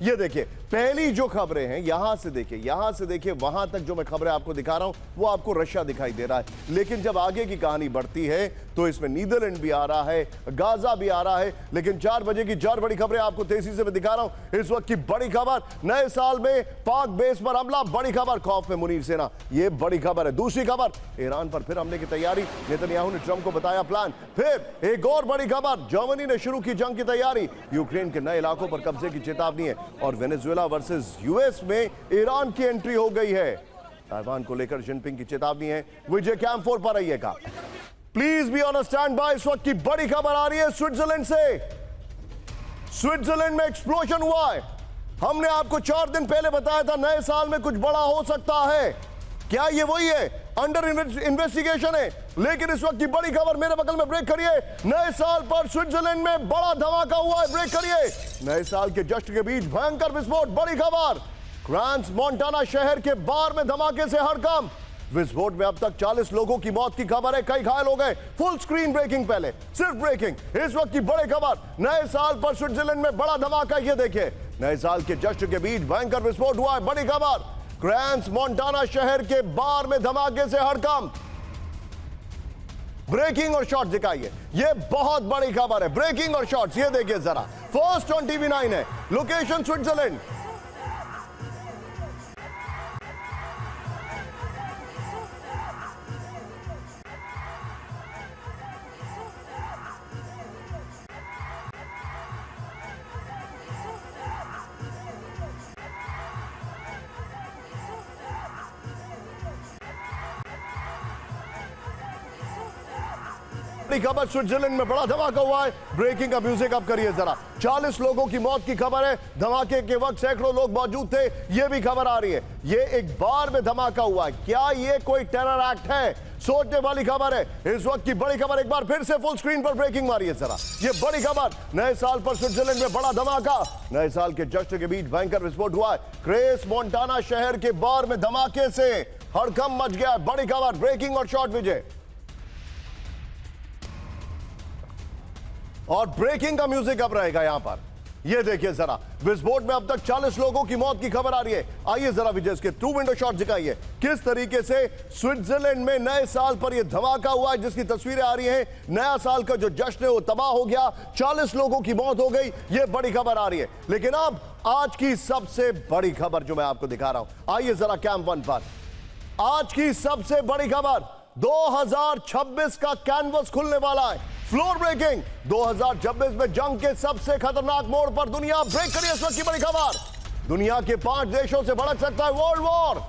ये देखिए पहली जो खबरें हैं, यहां से देखिए वहां तक जो मैं खबरें आपको दिखा रहा हूं वो आपको रशिया दिखाई दे रहा है, लेकिन जब आगे की कहानी बढ़ती है तो इसमें नीदरलैंड भी आ रहा है, गाजा भी आ रहा है। लेकिन 4 बजे की 4 बड़ी खबरें आपको तेजी से मैं दिखा रहा हूं। इस वक्त की बड़ी खबर, नए साल में पाक बेस पर हमला, बड़ी खबर, खौफ में मुनीर सेना, ये बड़ी खबर है। दूसरी खबर, ईरान पर फिर हमले की तैयारी, नेतन्याहू ने ट्रंप को बताया प्लान। फिर एक और बड़ी खबर, जर्मनी ने शुरू की जंग की तैयारी, यूक्रेन के नए इलाकों पर कब्जे की चेतावनी है, और वेनेजुएला वर्सेस यूएस में ईरान की एंट्री हो गई है। ताइवान को लेकर जिनपिंग की चेतावनी है। विजय कैंप 4 पर रहिएगा, please be on stand by. इस वक्त की बड़ी खबर आ रही है स्विट्जरलैंड से। स्विट्जरलैंड में एक्सप्लोजन हुआ है। हमने आपको 4 दिन पहले बताया था नए साल में कुछ बड़ा हो सकता है। क्या ये वही है? अंडर इन्वेस्टिगेशन है। लेकिन इस वक्त की बड़ी खबर, मेरे बगल में ब्रेक करिए, नए साल पर स्विट्जरलैंड में बड़ा धमाका हुआ है। ब्रेक करिए। नए साल के जश्न के बीच भयंकर विस्फोट, बड़ी खबर, क्रांस मोंटाना शहर के बार में धमाके से हड़कंप। विस्फोट में अब तक 40 लोगों की मौत की खबर है, कई घायल हो गए। फुल स्क्रीन ब्रेकिंग, पहले सिर्फ ब्रेकिंग। इस वक्त की बड़ी खबर, नए साल पर स्विट्जरलैंड में बड़ा धमाका। ये देखिए, नए साल के जश्न के बीच भयंकर विस्फोट हुआ है। बड़ी खबर, क्रांस मोंटाना शहर के बार में धमाके से हड़कंप। ब्रेकिंग और शॉट दिखाइए, ये बहुत बड़ी खबर है। ब्रेकिंग और शॉट्स, ये देखिए जरा, फर्स्ट ऑन TV9 है, लोकेशन स्विट्जरलैंड। खबर, स्विट्जरलैंड में बड़ा धमाका हुआ है। ब्रेकिंग का म्यूजिक अब करिए जरा। 40 लोगों की मौत की खबर है। धमाके के वक्त सैकड़ों लोग मौजूद थे, यह भी खबर आ रही है। ये एक बार में धमाका हुआ है, क्या ये कोई टेरर एक्ट है? सोचने वाली खबर है। इस वक्त की बड़ी खबर, एक बार फिर से फुल स्क्रीन पर ब्रेकिंग मारिए जरा। ये बड़ी खबर, नए साल पर स्विट्जरलैंड में बड़ा धमाका। नए साल के जश्न के बीच भयंकर विस्फोट हुआ है। क्रेस मोंटाना शहर के बार में धमाके से हड़कंप मच गया। बड़ी खबर, ब्रेकिंग और शॉट विजय। और ब्रेकिंग का म्यूजिक अब रहेगा यहां पर। यह देखिए जरा, विस्फोट में अब तक 40 लोगों की मौत की खबर आ रही है। आइए जरा विजय इसके 2 विंडो शॉट दिखाइए, किस तरीके से स्विट्जरलैंड में नए साल पर यह धमाका हुआ है, जिसकी तस्वीरें आ रही हैं। नया साल का जो जश्न है वो तबाह हो गया, 40 लोगों की मौत हो गई। यह बड़ी खबर आ रही है। लेकिन अब आज की सबसे बड़ी खबर जो मैं आपको दिखा रहा हूं, आइए जरा कैंप 1 पर। आज की सबसे बड़ी खबर, 2026 का कैनवस खुलने वाला है। फ्लोर ब्रेकिंग, 2026 में जंग के सबसे खतरनाक मोड़ पर दुनिया। ब्रेक करिए इस वक्त की बड़ी खबर, दुनिया के 5 देशों से भड़क सकता है वर्ल्ड वॉर।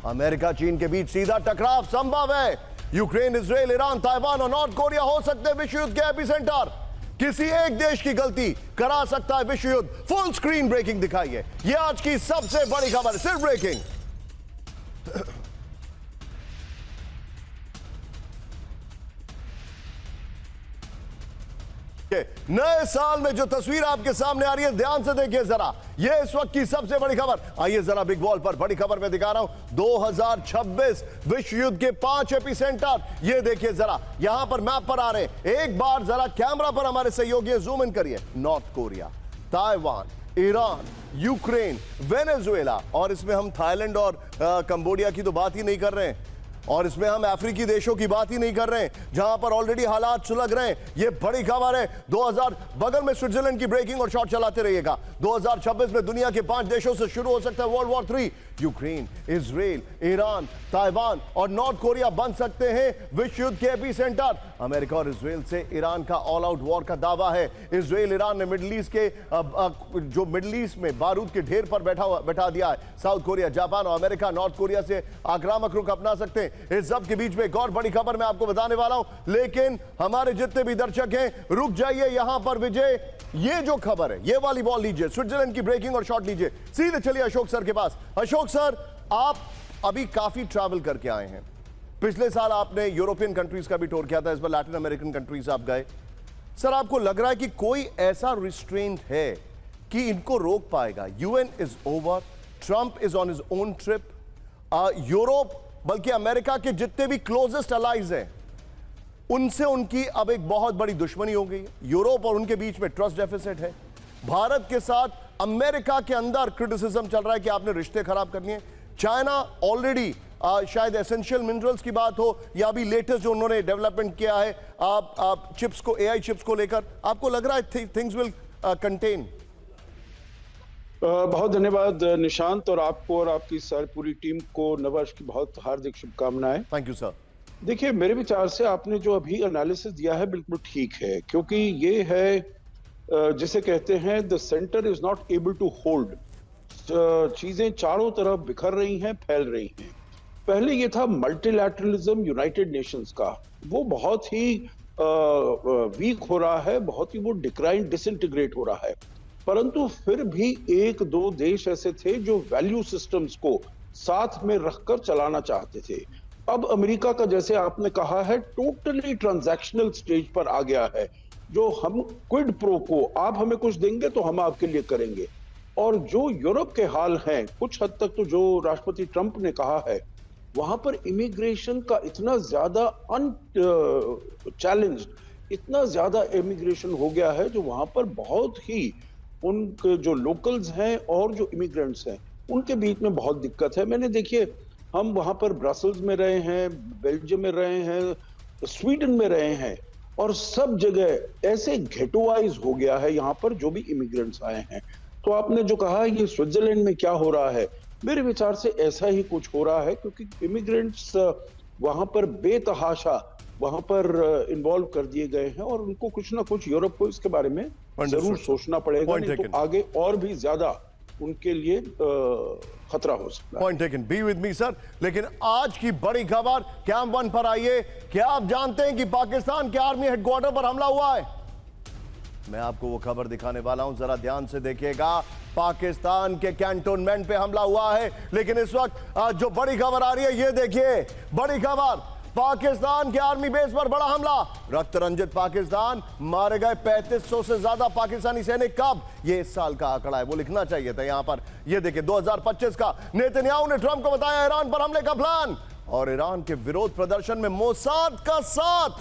अमेरिका चीन के बीच सीधा टकराव संभव है। यूक्रेन, इजराइल, ईरान, ताइवान और नॉर्थ कोरिया हो सकते हैं विश्व युद्ध के एपिसेंटर। किसी एक देश की गलती करा सकता है विश्व युद्ध। फुल स्क्रीन ब्रेकिंग दिखाइए, यह आज की सबसे बड़ी खबर, सिर्फ ब्रेकिंग। नए साल में जो तस्वीर आपके सामने आ रही है, ध्यान से देखिए जरा। यह इस वक्त की सबसे बड़ी खबर। आइए जरा बिग वॉल पर बड़ी खबर में दिखा रहा हूं, 2026 विश्व युद्ध के 5 एपिसेंटर। ये देखिए जरा, यहां पर मैप पर आ रहे हैं। एक बार जरा कैमरा पर हमारे सहयोगी जूम इन करिए। North Korea, Taiwan, Iran, Ukraine, Venezuela, और इसमें हम थाईलैंड और कंबोडिया की तो बात ही नहीं कर रहे हैं, और इसमें हम अफ्रीकी देशों की बात ही नहीं कर रहे हैं, जहां पर ऑलरेडी हालात सुलग रहे हैं। यह बड़ी खबर है। 2000 बगल में स्विट्जरलैंड की ब्रेकिंग और शॉट चलाते रहिएगा। 2026 में दुनिया के 5 देशों से शुरू हो सकता है world war 3। Ukraine, Israel, Iran, Taiwan और नॉर्थ कोरिया बन सकते हैं विश्व युद्ध के एपिसेंटर। अमेरिका और इजराइल से ईरान का ऑल आउट वॉर का दावा है। इजराइल, ईरान ने मिडिल ईस्ट के जो मिडिल ईस्ट में बारूद के ढेर पर बैठा दिया है। साउथ कोरिया, जापान और अमेरिका नॉर्थ कोरिया से आक्रामक रुख अपना सकते हैं। इस सब के बीच में एक और बड़ी खबर मैं आपको बताने वाला हूं, लेकिन हमारे जितने भी दर्शक हैं रुक जाइए यहां पर। विजय, ये जो खबर है, ये वाली बॉल लीजिए, स्विट्जरलैंड की ब्रेकिंग और शॉट लीजिए। सीधे चलिए अशोक सर के पास। अशोक सर, आप अभी काफी ट्रैवल करके आए हैं। पिछले साल आपने यूरोपियन कंट्रीज का भी टूर किया था, इस बार लैटिन अमेरिकन कंट्रीज आप गए। सर, आपको लग रहा है कि कोई ऐसा रिस्ट्रेंट है कि इनको रोक पाएगा? UN is over, Trump is on his own trip, Europe बल्कि अमेरिका के जितने भी क्लोजेस्ट अलाइज हैं उनसे उनकी अब एक बहुत बड़ी दुश्मनी हो गई है। यूरोप और उनके बीच में ट्रस्ट डेफिसिट है। भारत के साथ अमेरिका के अंदर क्रिटिसिज्म चल रहा है कि आपने रिश्ते खराब करनी है। चाइना ऑलरेडी शायद एसेंशियल मिनरल्स की बात हो या अभी लेटेस्ट जो उन्होंने डेवलपमेंट किया है आप चिप्स को, एआई चिप्स को लेकर, आपको लग रहा है थिंग्स विल कंटेन? बहुत धन्यवाद निशांत, और आपको और आपकी सारी पूरी टीम को नववर्ष की बहुत हार्दिक शुभकामनाएं। Thank you sir. देखिए, मेरे विचार से आपने जो अभी एनालिसिस दिया है बिल्कुल ठीक है, क्योंकि ये है जिसे कहते हैं the centre is not able to hold. चीजें चारों तरफ बिखर रही हैं, फैल रही हैं। पहले ये था मल्टीलैटरलिज्म यूनाइटेड नेशंस का, वो बहुत ही वीक हो रहा है, बहुत ही वो डिक्लाइन, डिसइंटीग्रेट हो रहा है। परंतु फिर भी एक दो देश ऐसे थे जो वैल्यू सिस्टम्स को साथ में रखकर चलाना चाहते थे। अब अमेरिका का, जैसे आपने कहा है, टोटली ट्रांजैक्शनल स्टेज पर आ गया है, जो हम क्विड प्रो को, आप हमें कुछ देंगे तो हम आपके लिए करेंगे। और जो यूरोप के हाल हैं, कुछ हद तक तो जो राष्ट्रपति ट्रंप ने कहा है, वहां पर इमिग्रेशन का इतना ज्यादा चैलेंज, इतना ज्यादा इमिग्रेशन हो गया है, जो वहां पर बहुत ही उनके जो लोकल्स हैं और जो इमिग्रेंट्स हैं उनके बीच में बहुत दिक्कत है। मैंने, देखिए, हम वहां पर ब्रसल्स में रहे हैं, बेल्जियम में रहे हैं, स्वीडन में रहे हैं, और सब जगह ऐसे घेटोवाइज हो गया है यहाँ पर जो भी इमिग्रेंट्स आए हैं। तो आपने जो कहा ये स्विट्जरलैंड में क्या हो रहा है, मेरे विचार से ऐसा ही कुछ हो रहा है, क्योंकि इमिग्रेंट्स वहां पर बेतहाशा वहां पर इन्वॉल्व कर दिए गए हैं, और उनको कुछ ना कुछ, यूरोप को इसके बारे में जरूर सोचना पड़ेगा, नहीं तो आगे और भी ज्यादा उनके लिए खतरा हो सकता है। Point taken, be with me sir. लेकिन आज की बड़ी खबर कैंप 1 पर आइए। क्या आप जानते हैं कि पाकिस्तान के आर्मी हेडक्वार्टर पर हमला हुआ है? मैं आपको वो खबर दिखाने वाला हूं, जरा ध्यान से देखिएगा। पाकिस्तान के कैंटोनमेंट पे हमला हुआ है, लेकिन इस वक्त जो बड़ी खबर आ रही है, ये देखिए, बड़ी खबर, पाकिस्तान के आर्मी बेस पर बड़ा हमला। रक्त रंजित पाकिस्तान, मारे गए 3500 से ज्यादा पाकिस्तानी सैनिक। कब? ये इस साल का आंकड़ा है, वो लिखना चाहिए था यहां पर। ये देखिए 2025 का। नेतन्याहू ने ट्रंप को बताया ईरान पर हमले का प्लान, और ईरान के विरोध प्रदर्शन में मोसाद का साथ।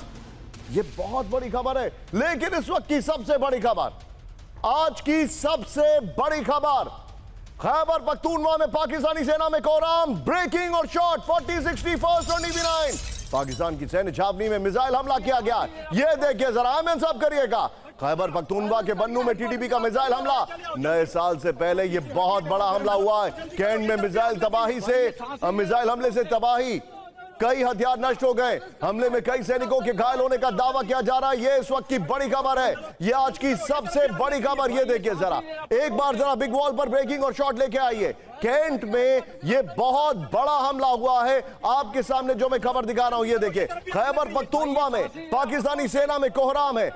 ये बहुत बड़ी खबर है। लेकिन इस वक्त की सबसे बड़ी खबर, आज की सबसे बड़ी खबर, खैबर पख्तूनवा में पाकिस्तानी सेना में कोहराम, ब्रेकिंग और शॉट 4061 और DB9। पाकिस्तान की सैन्य छावनी में मिसाइल हमला किया गया। ये देखिए जरा, आमिर साहब करिएगा। खैबर पख्तूनवा के बन्नू में TTP का मिसाइल हमला। नए साल से पहले ये बहुत बड़ा हमला हुआ है। कैंट में मिसाइल हमले से तबाही, कई हथियार नष्ट हो गए। हमले में कई सैनिकों के घायल होने का दावा किया जा रहा है। ये इस वक्त की बड़ी खबर है, ये आज की सबसे बड़ी खबर। ये देखिए जरा, एक बार जरा बिग वॉल पर ब्रेकिंग और शॉट लेके आइए। कैंट में ये बहुत बड़ा हमला हुआ है। आपके सामने जो मैं खबर दिखा रहा हूं, ये देखिए, खैबर पख्तूनवा में पाकिस्तानी सेना में कोहराम है।